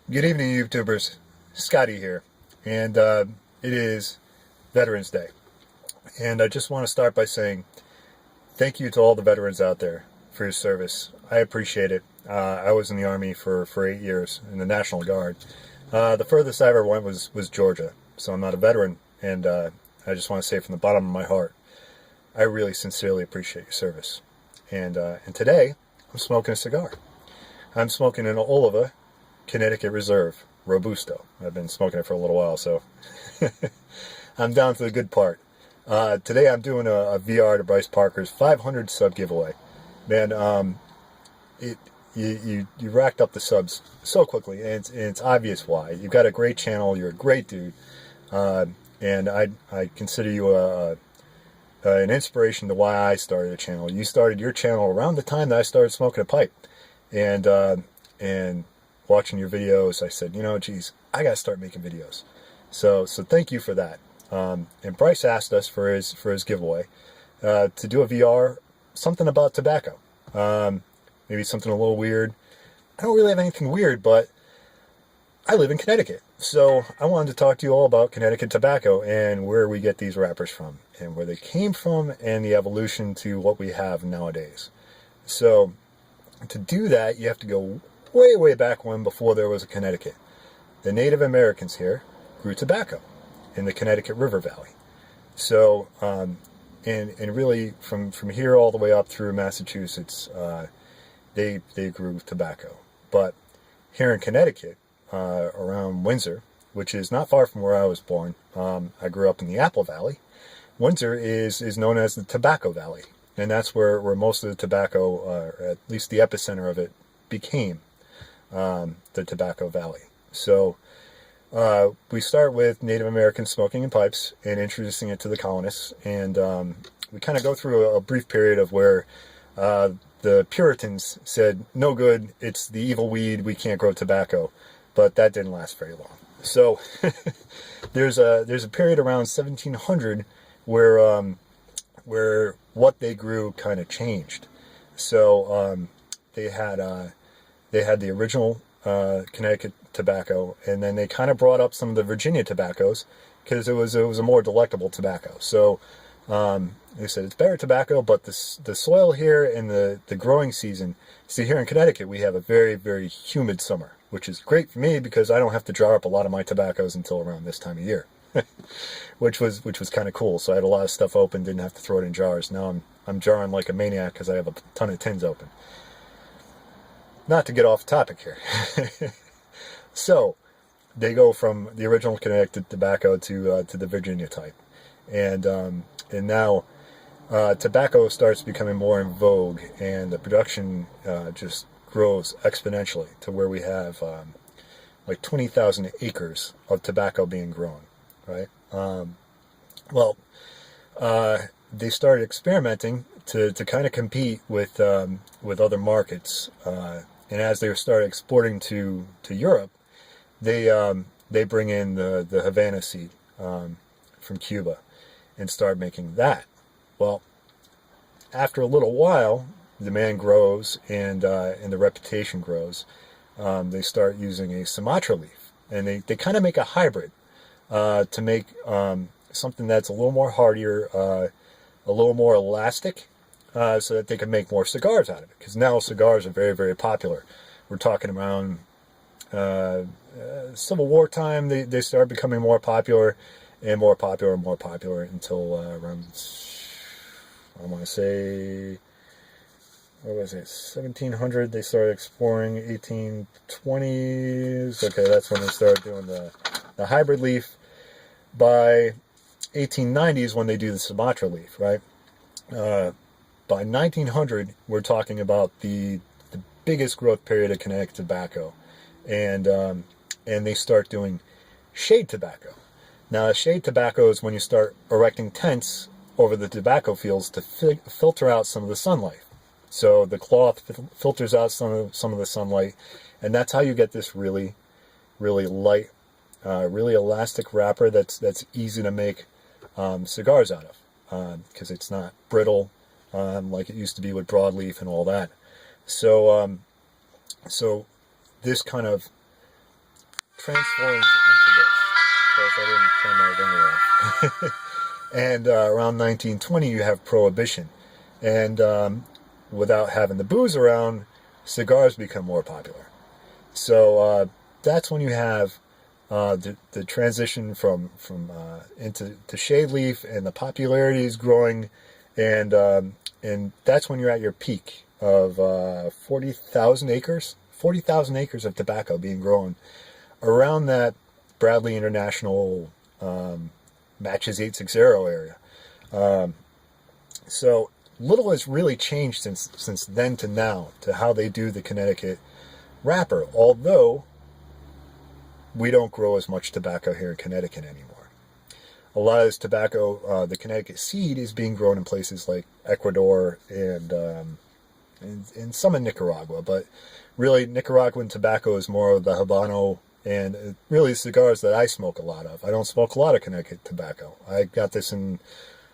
Good evening, YouTubers. Scotty here, and it is Veterans Day. And I just want to start by saying thank you to all the veterans out there for your service. I appreciate it. I was in the Army for 8 years in the National Guard. The furthest I ever went was Georgia, so I'm not a veteran, and I just want to say from the bottom of my heart, I really sincerely appreciate your service. And today, I'm smoking a cigar. I'm smoking an Oliva Connecticut Reserve Robusto. I've been smoking it for a little while, so I'm down to the good part. Today I'm doing a VR to Bryce Parker's 500 sub giveaway. Man, you racked up the subs so quickly, and it's obvious why. You've got a great channel. You're a great dude, and I consider you an inspiration to why I started a channel. You started your channel around the time that I started smoking a pipe, and watching your videos, I said, geez, I gotta start making videos. So thank you for that. And Bryce asked us for his giveaway to do a VR, something about tobacco. Maybe something a little weird. I don't really have anything weird, but I live in Connecticut. So I wanted to talk to you all about Connecticut tobacco and where we get these wrappers from and where they came from and the evolution to what we have nowadays. So to do that, you have to go way back when, before there was a Connecticut. The Native Americans here grew tobacco in the Connecticut River Valley. So, and really from here all the way up through Massachusetts, they grew tobacco. But here in Connecticut, around Windsor, which is not far from where I was born, I grew up in the Apple Valley. Windsor is known as the Tobacco Valley, and that's where most of the tobacco, or at least the epicenter of it, became the Tobacco Valley. So we start with Native Americans smoking in pipes and introducing it to the colonists, and we kind of go through a brief period of where the Puritans said, no good, it's the evil weed, we can't grow tobacco. But that didn't last very long. So there's a period around 1700 where what they grew kind of changed. So they had the original Connecticut tobacco, and then they kind of brought up some of the Virginia tobaccos because it was a more delectable tobacco. So they said it's better tobacco, but the soil here and the growing season. See, here in Connecticut we have a very humid summer, which is great for me because I don't have to jar up a lot of my tobaccos until around this time of year, which was kind of cool. So I had a lot of stuff open, didn't have to throw it in jars. Now I'm jarring like a maniac because I have a ton of tins open. Not to get off topic here. So they go from the original Connecticut tobacco to the Virginia type, and now tobacco starts becoming more in vogue, and the production just grows exponentially to where we have like 20,000 acres of tobacco being grown, right? They started experimenting to kind of compete with other markets, and as they started exporting to Europe, they bring in the Havana seed from Cuba and start making that. Well, after a little while, demand grows and the reputation grows. They start using a Sumatra leaf, and they kind of make a hybrid to make something that's a little more hardier, a little more elastic, so that they can make more cigars out of it. Because now cigars are very popular. We're talking around Civil War time. They start becoming more popular and more popular and more popular until around, I want to say, what was it, 1700 they started exploring. 1820s, okay, that's when they started doing the hybrid leaf. By 1890s when they do the Sumatra leaf, right? By 1900 we're talking about the biggest growth period of Connecticut tobacco, and they start doing shade tobacco. Now shade tobacco is when you start erecting tents over the tobacco fields to filter out some of the sunlight. So the cloth filters out some of the sunlight, and that's how you get this really light, really elastic wrapper that's easy to make cigars out of, because it's not brittle like it used to be with broadleaf and all that. So this kind of transforms into this. Of course, I didn't turn my ringer off. And around 1920, you have Prohibition. And without having the booze around, cigars become more popular. So that's when you have the transition from into shade leaf, and the popularity is growing, and that's when you're at your peak of 40,000 acres. 40,000 acres of tobacco being grown around that Bradley International Matches 860 area. So little has really changed since then to now, to how they do the Connecticut wrapper, although we don't grow as much tobacco here in Connecticut anymore. A lot of this tobacco, the Connecticut seed, is being grown in places like Ecuador and some in Nicaragua, but really Nicaraguan tobacco is more of the Habano, and really cigars that I smoke a lot of. I don't smoke a lot of Connecticut tobacco. I got this in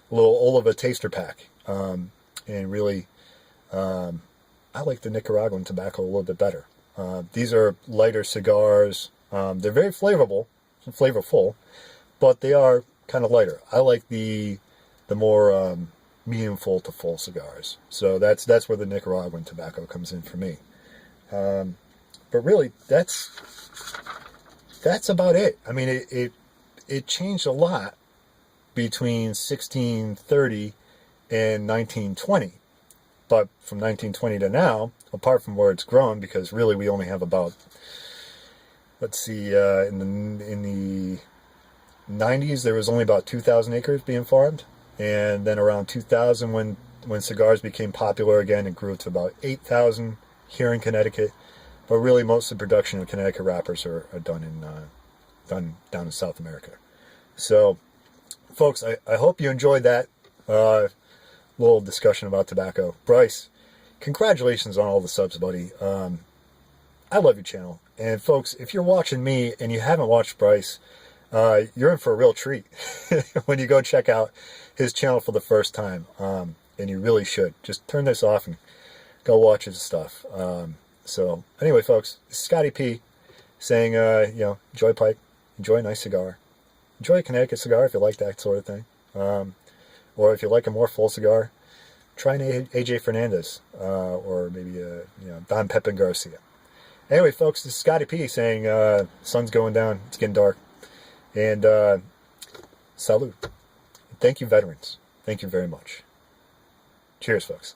a little Oliva taster pack, and really I like the Nicaraguan tobacco a little bit better. These are lighter cigars. They're very flavorful, but they are kind of lighter. I like the more medium full to full cigars. So that's where the Nicaraguan tobacco comes in for me. But really, that's about it. I mean, it changed a lot between 1630 and 1920. But from 1920 to now, apart from where it's grown, because really we only have about, let's see, in the 90s there was only about 2,000 acres being farmed, and then around 2000, when cigars became popular again, it grew to about 8,000 here in Connecticut. But really, most of the production of Connecticut wrappers are done down in South America. So, folks, I hope you enjoyed that little discussion about tobacco. Bryce, congratulations on all the subs, buddy. I love your channel. And folks, if you're watching me and you haven't watched Bryce, you're in for a real treat when you go check out his channel for the first time. And you really should. Just turn this off and go watch his stuff. So anyway, folks, this is Scotty P saying, enjoy pipe, enjoy a nice cigar, enjoy a Connecticut cigar if you like that sort of thing. Or if you like a more full cigar, try an AJ Fernandez, or maybe Don Pepin Garcia. Anyway, folks, this is Scotty P saying, sun's going down, it's getting dark, and salud. Thank you, veterans. Thank you very much. Cheers, folks.